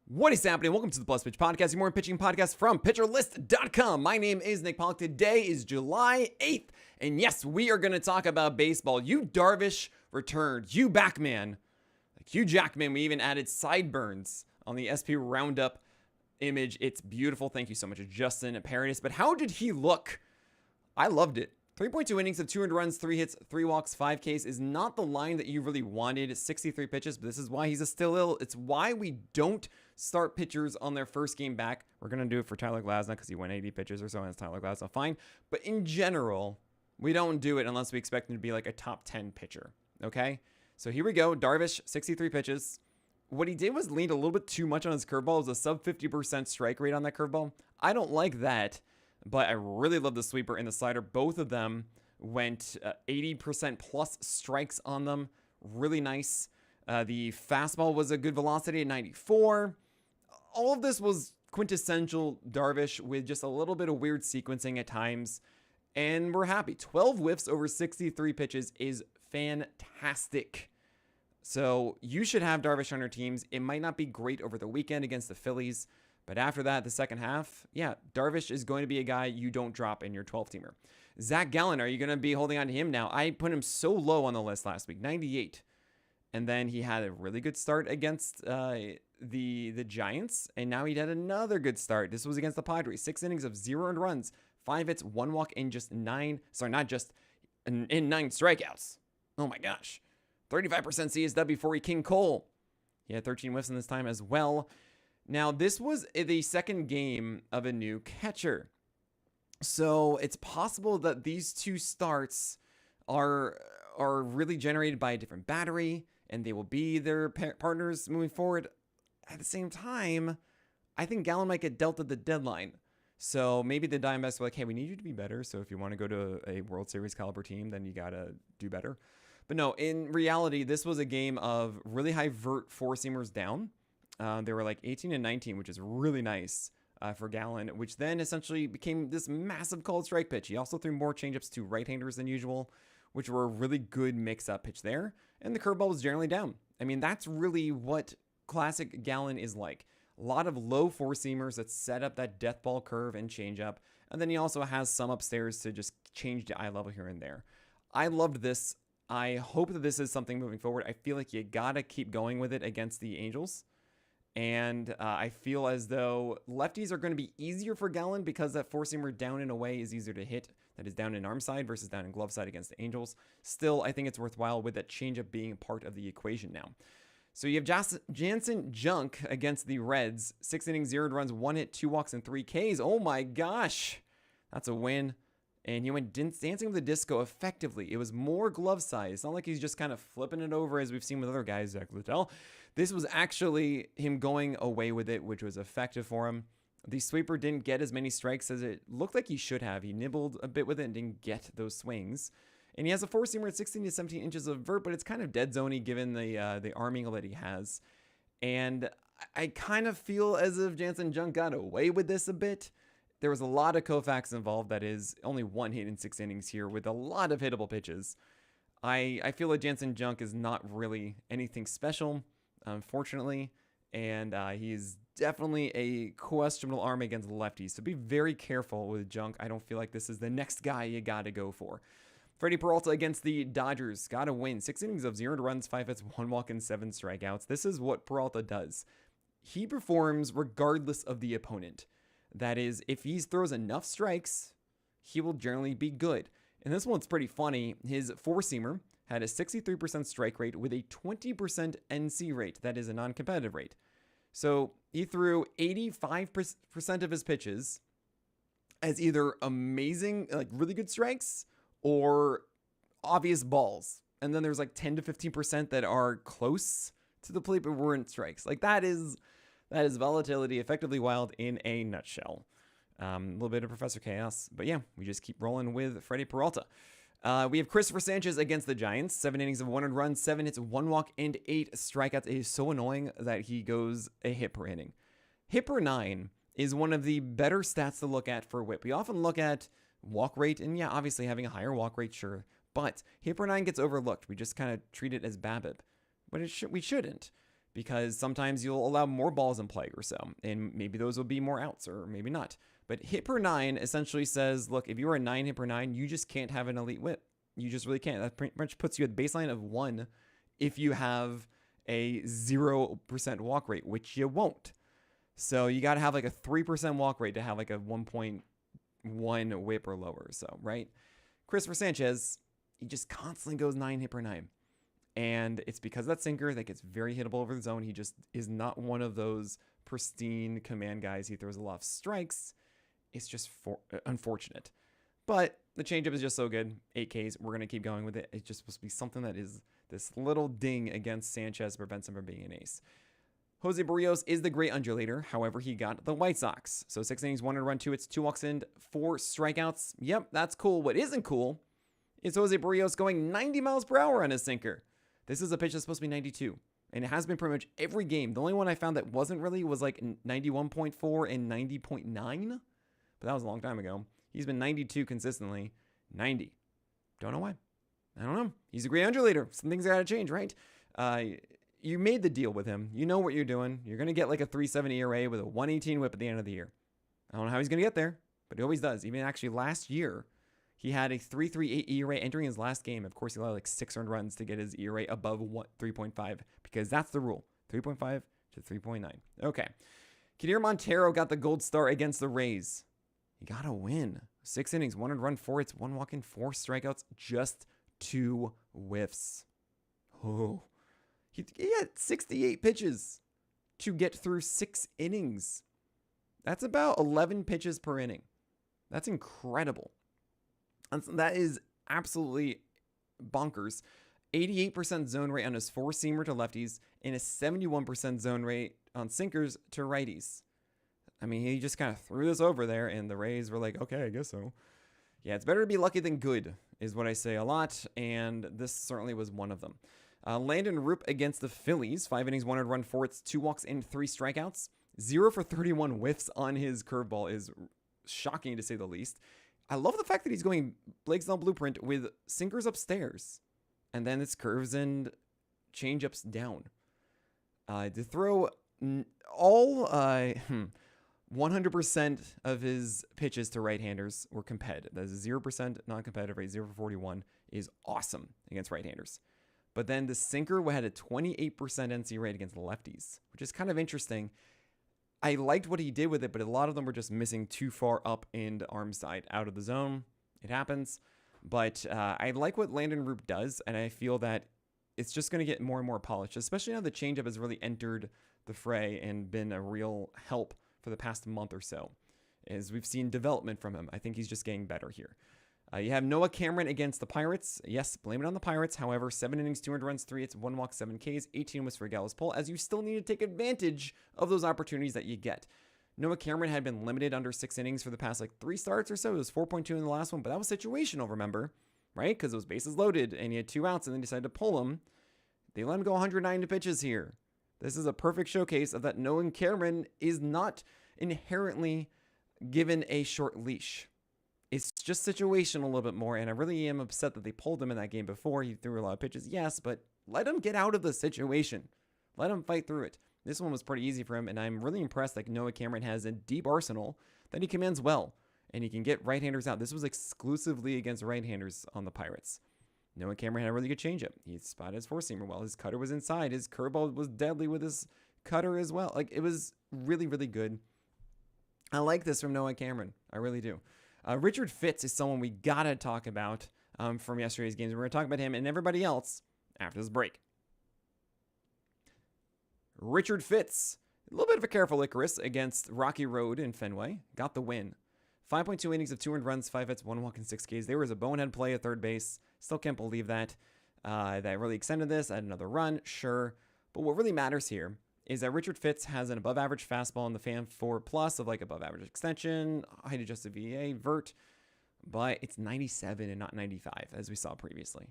What is happening? Welcome to the Plus Pitch Podcast, your morning pitching podcast from PitcherList.com. My name is Nick Pollack. Today is July 8th, and yes, we are going to talk about baseball. Yu Darvish returned. You back, man. Like Hugh Jackman, we even added sideburns on the SP Roundup image. It's beautiful. Thank you so much, Justin Paradis. But how did he look? I loved it. 3.2 innings of 200 runs, 3 hits, 3 walks, 5 Ks is not the line that you really wanted. 63 pitches, but this is why he's a still ill. It's why we don't start pitchers on their first game back. We're going to do it for Tyler Glasnow because he went 80 pitches or so, and it's Tyler Glasnow. Fine. But in general, we don't do it unless we expect him to be like a top 10 pitcher. Okay? So here we go. Darvish, 63 pitches. What he did was leaned a little bit too much on his curveball. It was a sub 50% strike rate on that curveball. I don't like that. But I really love the sweeper and the slider. Both of them went 80% plus strikes on them. Really nice. The fastball was a good velocity at 94. All of this was quintessential Darvish with just a little bit of weird sequencing at times. And we're happy. 12 whiffs over 63 pitches is fantastic. So you should have Darvish on your teams. It might not be great over the weekend against the Phillies. But after that, the second half, yeah, Darvish is going to be a guy you don't drop in your 12-teamer. Zach Gallen, are you going to be holding on to him now? I put him so low on the list last week, 98. And then he had a really good start against the Giants, and now he had another good start. This was against the Padres. 6 innings of 0 earned runs, 5 hits, 1 walk, and just 9 strikeouts. Oh my gosh. 35% CSW for King Cole. He had 13 whiffs in this time as well. Now, this was the second game of a new catcher. So it's possible that these two starts are really generated by a different battery, and they will be their partners moving forward. At the same time, I think Gallen might get dealt at the deadline. So maybe the Diamondbacks were like, hey, we need you to be better. So if you want to go to a World Series caliber team, then you got to do better. But no, in reality, this was a game of really high vert four-seamers down. They were like 18 and 19, which is really nice for Gallen, which then essentially became this massive called strike pitch. He also threw more changeups to right-handers than usual, which were a really good mix-up pitch there. And the curveball was generally down. I mean, that's really what classic Gallen is like. A lot of low four-seamers that set up that death ball curve and changeup. And then he also has some upstairs to just change the eye level here and there. I loved this. I hope that this is something moving forward. I feel like you got to keep going with it against the Angels. And I feel as though lefties are going to be easier for Gallen because that four-seamer down and away is easier to hit. That is down in arm side versus down in glove side against the Angels. Still, I think it's worthwhile with that changeup being part of the equation now. So you have Jansen Junk against the Reds. 6 innings, 0 runs, 1 hit, 2 walks, and 3 Ks. Oh my gosh. That's a win. And he went dancing with the disco effectively. It was more glove side. It's not like he's just kind of flipping it over as we've seen with other guys, Zach Littell. This was actually him going away with it, which was effective for him. The sweeper didn't get as many strikes as it looked like he should have. He nibbled a bit with it and didn't get those swings. And he has a four-seamer at 16 to 17 inches of vert, but it's kind of dead zoney given the arm angle that he has. And I kind of feel as if Jansen Junk got away with this a bit. There was a lot of Koufax involved. That is only 1 hit in 6 innings here with a lot of hittable pitches. I feel like Jansen Junk is not really anything special, unfortunately. And he's definitely a questionable arm against lefties. So be very careful with Junk. I don't feel like this is the next guy you got to go for. Freddie Peralta against the Dodgers. Got to win. 6 innings of 0 runs, 5 hits, 1 walk, and 7 strikeouts. This is what Peralta does. He performs regardless of the opponent. That is, if he throws enough strikes, he will generally be good. And this one's pretty funny. His four-seamer had a 63% strike rate with a 20% NC rate. That is a non-competitive rate. So he threw 85% of his pitches as either amazing, like really good strikes or obvious balls. And then there's like 10 to 15% that are close to the plate but weren't strikes. Like that is volatility, effectively wild in a nutshell. A little bit of Professor Chaos. But yeah, we just keep rolling with Freddie Peralta. We have Christopher Sanchez against the Giants. 7 innings of 1 run, 7 hits, 1 walk, and 8 strikeouts. It is so annoying that he goes a hit per inning. Hit per 9 is one of the better stats to look at for whip. We often look at walk rate, and yeah, obviously having a higher walk rate, sure. But hit per 9 gets overlooked. We just kind of treat it as BABIP. But we shouldn't. because sometimes you'll allow more balls in play or so, and maybe those will be more outs or maybe not. But hit per 9 essentially says, look, if you are a 9 hit per 9, you just can't have an elite whip. You just really can't. That pretty much puts you at the baseline of 1 if you have a 0% walk rate, which you won't. So you got to have like a 3% walk rate to have like a 1.1 whip or lower or so, right? Christopher Sanchez, he just constantly goes 9 hit per 9. And it's because of that sinker that gets very hittable over the zone. He just is not one of those pristine command guys. He throws a lot of strikes. It's just unfortunate. But the changeup is just so good. 8Ks. We're going to keep going with it. It's just supposed to be something that is this little ding against Sanchez to prevent him from being an ace. Jose Barrios is the great undulator. However, he got the White Sox. So 6 innings, 1 run, 2 hits, 2 walks in, 4 strikeouts. Yep, that's cool. What isn't cool is Jose Barrios going 90 miles per hour on his sinker. This is a pitch that's supposed to be 92. And it has been pretty much every game. The only one I found that wasn't really was like 91.4 and 90.9. But that was a long time ago. He's been 92 consistently. 90. Don't know why. I don't know. He's a great undulator. Some things got to change, right? You made the deal with him. You know what you're doing. You're going to get like a 3.7 ERA with a 118 whip at the end of the year. I don't know how he's going to get there, but he always does. Even actually last year, he had a 3.38 ERA entering his last game. Of course, he allowed like 6 earned runs to get his ERA above 3.5 because that's the rule. 3.5 to 3.9. Okay. Kadir Montero got the gold star against the Rays. He got a win. 6 innings, 1 run, 4 hits, 1 walk in, 4 strikeouts, just 2 whiffs. Oh. He had 68 pitches to get through 6 innings. That's about 11 pitches per inning. That's incredible. That is absolutely bonkers. 88% zone rate on his 4-seamer to lefties and a 71% zone rate on sinkers to righties. I mean, he just kind of threw this over there, and the Rays were like, okay, I guess so. Yeah, it's better to be lucky than good, is what I say a lot, and this certainly was one of them. Landon Roop against the Phillies. 5 innings, 1 run, 4 hits, 2 walks, and 3 strikeouts. 0 for 31 whiffs on his curveball is shocking, to say the least. I love the fact that he's going Blake's Snell blueprint with sinkers upstairs, and then it's curves and changeups down. To throw all 100% of his pitches to right-handers were competitive. That is a 0% non-competitive rate. 0 for 41 is awesome against right-handers. But then the sinker had a 28% NC rate against the lefties, which is kind of interesting. I liked what he did with it, but a lot of them were just missing too far up and arm side out of the zone. It happens. But I like what Landon Roop does, and I feel that it's just going to get more and more polished, especially now the changeup has really entered the fray and been a real help for the past month or so, as we've seen development from him. I think he's just getting better here. You have Noah Cameron against the Pirates. Yes, blame it on the Pirates. However, 7 innings, 200 runs, 3 hits, 1 walk, 7 Ks, 18 was for Gallows Pole, as you still need to take advantage of those opportunities that you get. Noah Cameron had been limited under 6 innings for the past 3 starts or so. It was 4.2 in the last one, but that was situational, remember? Right? Because it was bases loaded, and he had 2 outs, and then decided to pull him. They let him go 190 pitches here. This is a perfect showcase of that Noah Cameron is not inherently given a short leash. It's just situational a little bit more, and I really am upset that they pulled him in that game before. He threw a lot of pitches, yes, but let him get out of the situation. Let him fight through it. This one was pretty easy for him, and I'm really impressed that Noah Cameron has a deep arsenal that he commands well, and he can get right-handers out. This was exclusively against right-handers on the Pirates. Noah Cameron had a really good changeup. He spotted his 4-seamer well. His cutter was inside. His curveball was deadly with his cutter as well. Like, it was really, really good. I like this from Noah Cameron. I really do. Richard Fitz is someone we got to talk about from yesterday's games. We're going to talk about him and everybody else after this break. Richard Fitz, a little bit of a careful Icarus against Rocky Road in Fenway. Got the win. 5.2 innings of 2 earned runs, 5 hits, 1 walk, and 6 Ks. There was a bonehead play at third base. Still can't believe that. That really extended this. I had another run, sure. But what really matters here is that Richard Fitz has an above-average fastball in the Fan 4+ of above-average extension, height-adjusted VA, vert, but it's 97 and not 95, as we saw previously.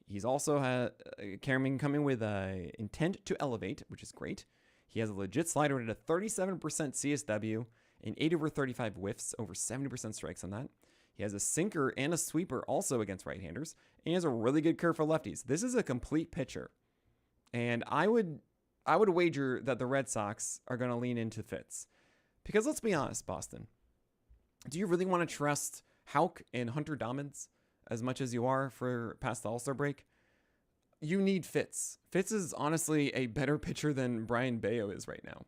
He's also had coming with intent to elevate, which is great. He has a legit slider at a 37% CSW and 8 over 35 whiffs, over 70% strikes on that. He has a sinker and a sweeper also against right-handers, and he has a really good curve for lefties. This is a complete pitcher, and I would I would wager that the Red Sox are going to lean into Fitz. Because let's be honest, Boston. Do you really want to trust Houck and Hunter Dommins as much as you are for past the All-Star break? You need Fitz. Fitz is honestly a better pitcher than Brian Bayo is right now.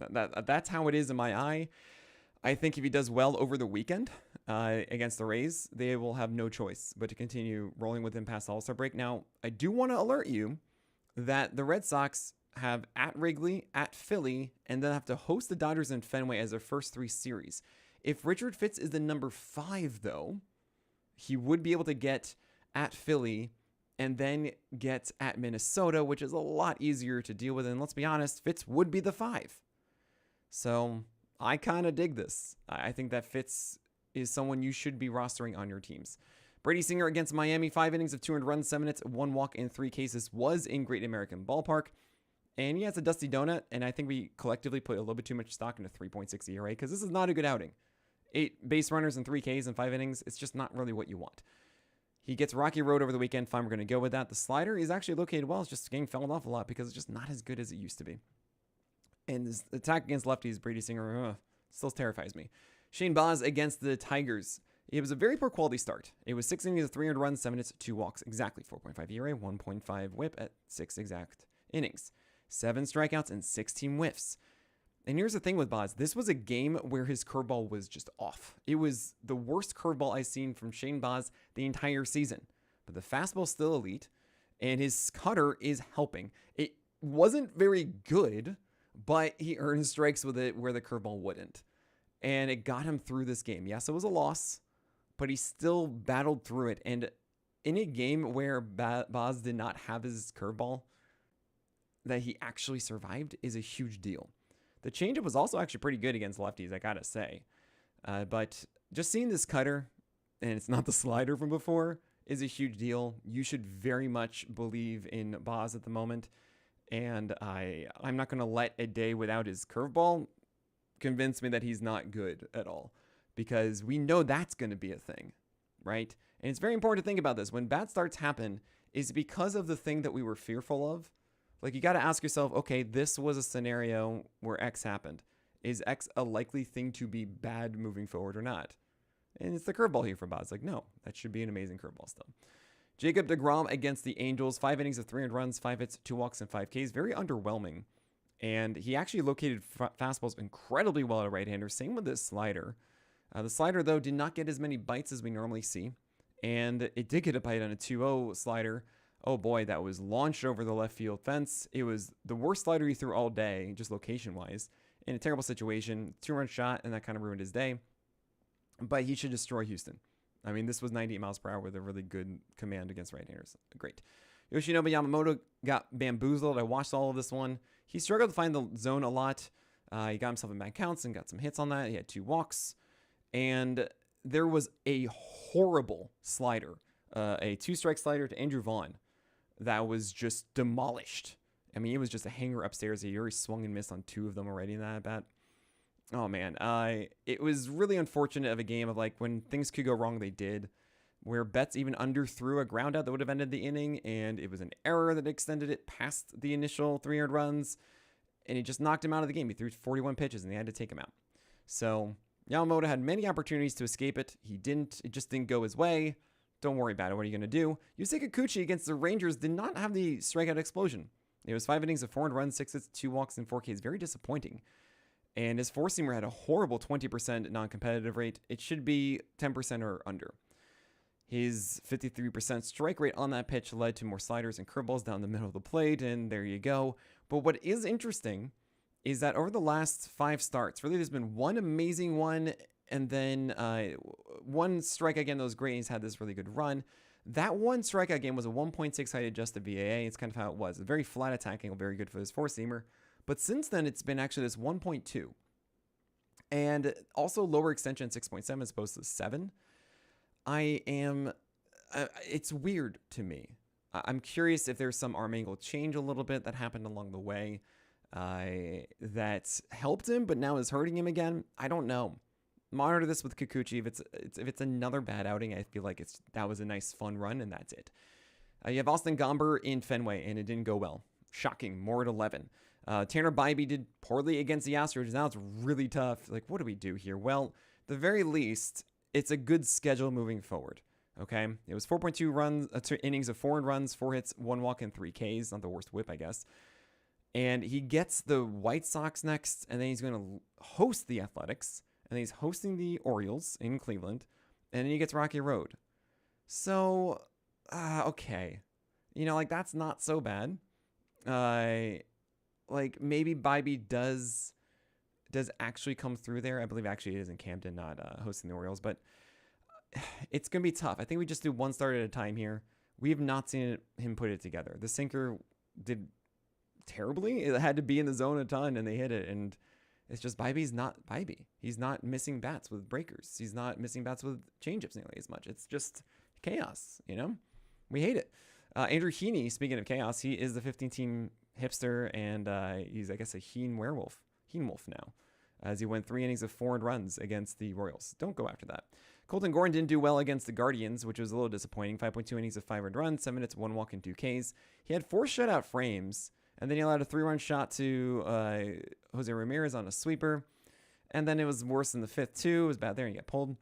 That's how it is in my eye. I think if he does well over the weekend against the Rays, they will have no choice but to continue rolling with him past the All-Star break. Now, I do want to alert you that the Red Sox have at Wrigley, at Philly, and then have to host the Dodgers in Fenway as their first 3 series. If Richard Fitz is the number 5, though, he would be able to get at Philly and then get at Minnesota, which is a lot easier to deal with. And let's be honest, Fitz would be the 5. So I kind of dig this. I think that Fitz is someone you should be rostering on your teams. Brady Singer against Miami, 5 innings of 200 runs, 7 hits, 1 walk in 3 cases, was in Great American Ballpark. And he has a dusty donut, and I think we collectively put a little bit too much stock into 3.6 ERA because this is not a good outing. 8 base runners and 3 Ks in 5 innings. It's just not really what you want. He gets Rocky Road over the weekend. Fine, we're going to go with that. The slider is actually located well. It's just getting fouled off a lot because it's just not as good as it used to be. And his attack against lefties, Brady Singer, still terrifies me. Shane Baz against the Tigers. It was a very poor quality start. It was 6 innings of 300 runs, 7 hits, 2 walks. Exactly 4.5 ERA, 1.5 whip at 6 exact innings. 7 strikeouts and 16 whiffs. And here's the thing with Baz. This was a game where his curveball was just off. It was the worst curveball I've seen from Shane Baz the entire season. But the fastball's still elite, and his cutter is helping. It wasn't very good, but he earned strikes with it where the curveball wouldn't. And it got him through this game. Yes, it was a loss, but he still battled through it. And in a game where Baz did not have his curveball, that he actually survived is a huge deal. The changeup was also actually pretty good against lefties, I gotta say. But just seeing this cutter, and it's not the slider from before, is a huge deal. You should very much believe in Baz at the moment. And I'm not going to let a day without his curveball convince me that he's not good at all. Because we know that's going to be a thing, right? And it's very important to think about this. When bad starts happen, is because of the thing that we were fearful of. Like, you got to ask yourself, okay, this was a scenario where X happened. Is X a likely thing to be bad moving forward or not? And it's the curveball here for Baz. Like, no, that should be an amazing curveball still. Jacob deGrom against the Angels. 5 innings of 300 runs, 5 hits, 2 walks, and 5 Ks. Very underwhelming. And he actually located fastballs incredibly well at a right-hander. Same with this slider. The slider, though, did not get as many bites as we normally see. And it did get a bite on a 2-0 slider. Oh boy, that was launched over the left field fence. It was the worst slider he threw all day, just location-wise. In a terrible situation, 2-run shot, and that kind of ruined his day. But he should destroy Houston. I mean, this was 98 miles per hour with a really good command against right-handers. Great. Yoshinobu Yamamoto got bamboozled. I watched all of this one. He struggled to find the zone a lot. He got himself in bad counts and got some hits on that. He had 2 walks. And there was a horrible slider, a 2-strike slider to Andrew Vaughn that was just demolished. I mean, it was just a hanger upstairs. He already swung and missed on 2 of them already in that at bat. Oh, man. It was really unfortunate of a game of, like, when things could go wrong, they did. Where Betts even underthrew a ground out that would have ended the inning, and it was an error that extended it past the initial 300 runs, and it just knocked him out of the game. He threw 41 pitches, and they had to take him out. So Yamamoto had many opportunities to escape it. He didn't. It just didn't go his way. Don't worry about it. What are you going to do? Yusei Kikuchi against the Rangers did not have the strikeout explosion. It was 5 innings of 400 runs, 6 hits, 2 walks, and 4 Ks. Very disappointing. And his four-seamer had a horrible 20% non-competitive rate. It should be 10% or under. His 53% strike rate on that pitch led to more sliders and curveballs down the middle of the plate, and there you go. But what is interesting is that over the last 5 starts, really there's been one amazing one, and then one strikeout game that was great, and he's had this really good run. That one strikeout game was a 1.6 height adjusted VAA. It's kind of how it was. A very flat attack angle, very good for his four-seamer. But since then, it's been actually this 1.2. And also lower extension 6.7 as opposed to 7. It's weird to me. I'm curious if there's some arm angle change a little bit that happened along the way that helped him, but now is hurting him again. I don't know. Monitor this with Kikuchi. If it's another bad outing, I feel like that was a nice fun run, and that's it. You have Austin Gomber in Fenway, and it didn't go well. Shocking. More at 11. Tanner Bybee did poorly against the Astros. Now it's really tough. Like, what do we do here? Well, at the very least, it's a good schedule moving forward. Okay? It was 4.2 runs, 2 innings of 4 runs, 4 hits, 1 walk, and 3 Ks. Not the worst whip, I guess. And he gets the White Sox next, and then he's going to host the Athletics, and then he's hosting the Orioles in Cleveland, and then he gets Rocky Road. So, okay. You know, like, that's not so bad. Like, maybe Bybee does actually come through there. I believe actually it is in Camden, not hosting the Orioles, but it's going to be tough. I think we just do one start at a time here. We have not seen him put it together. The sinker did terribly. It had to be in the zone a ton, and they hit it, and it's just Bybee's not Bybee. He's not missing bats with breakers. He's not missing bats with changeups nearly as much. It's just chaos, you know? We hate it. Andrew Heaney, speaking of chaos, he is the 15-team hipster, and he's, I guess, a Heen wolf now, as he went 3 innings of 4 runs against the Royals. Don't go after that. Colton Gordon didn't do well against the Guardians, which was a little disappointing. 5.2 innings of 5 runs, 7 hits, 1 walk, and 2 Ks. He had 4 shutout frames, and then he allowed a 3-run shot to Jose Ramirez on a sweeper. And then it was worse in the 5th, too. It was bad there, and he got pulled.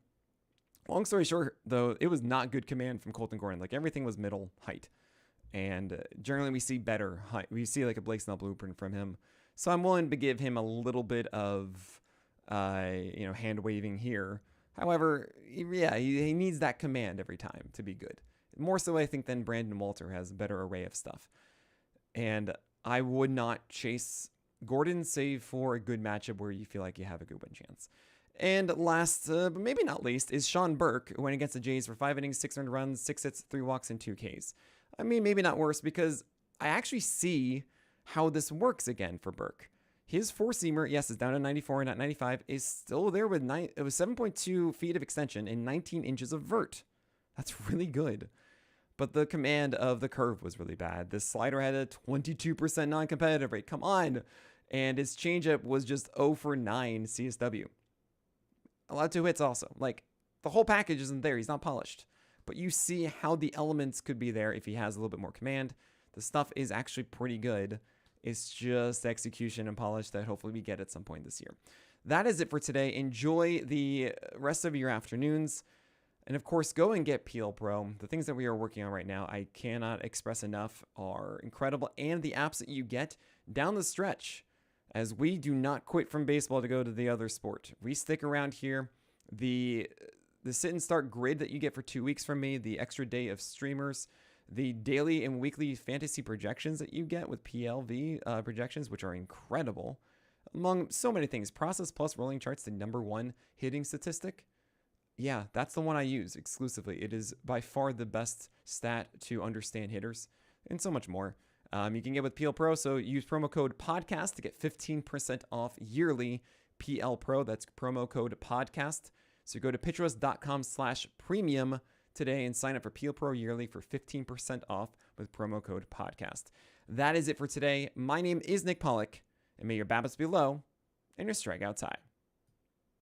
Long story short, though, it was not good command from Colton Gordon. Like, everything was middle height. And generally, we see better height. We see, like, a Blake Snell blueprint from him. So I'm willing to give him a little bit of, hand-waving here. However, he needs that command every time to be good. More so, I think, than Brandon Walter has a better array of stuff. And I would not chase Gordon, save for a good matchup where you feel like you have a good win chance. And last, but maybe not least, is Sean Burke, who went against the Jays for 5 innings, 6 earned runs, 6 hits, 3 walks, and 2 Ks. I mean, maybe not worse, because I actually see how this works again for Burke. His four-seamer, yes, is down to 94 and not 95, is still there with 7.2 feet of extension and 19 inches of vert. That's really good. But the command of the curve was really bad. The slider had a 22% non-competitive rate. Come on. And his changeup was just 0 for 9 CSW. Allowed 2 hits also. Like, the whole package isn't there. He's not polished. But you see how the elements could be there if he has a little bit more command. The stuff is actually pretty good. It's just execution and polish that hopefully we get at some point this year. That is it for today. Enjoy the rest of your afternoons. And of course, go and get PL Pro. The things that we are working on right now, I cannot express enough, are incredible. And the apps that you get down the stretch, as we do not quit from baseball to go to the other sport. We stick around here. The sit and start grid that you get for 2 weeks from me, the extra day of streamers, the daily and weekly fantasy projections that you get with PLV projections, which are incredible, among so many things. Process Plus rolling charts, the #1 hitting statistic. Yeah, that's the one I use exclusively. It is by far the best stat to understand hitters and so much more. You can get with PL Pro, so use promo code podcast to get 15% off yearly PL Pro. That's promo code podcast. So go to pitcherlist.com/premium today and sign up for PL Pro yearly for 15% off with promo code podcast. That is it for today. My name is Nick Pollack, and may your BABIPs be low and your strikeouts high.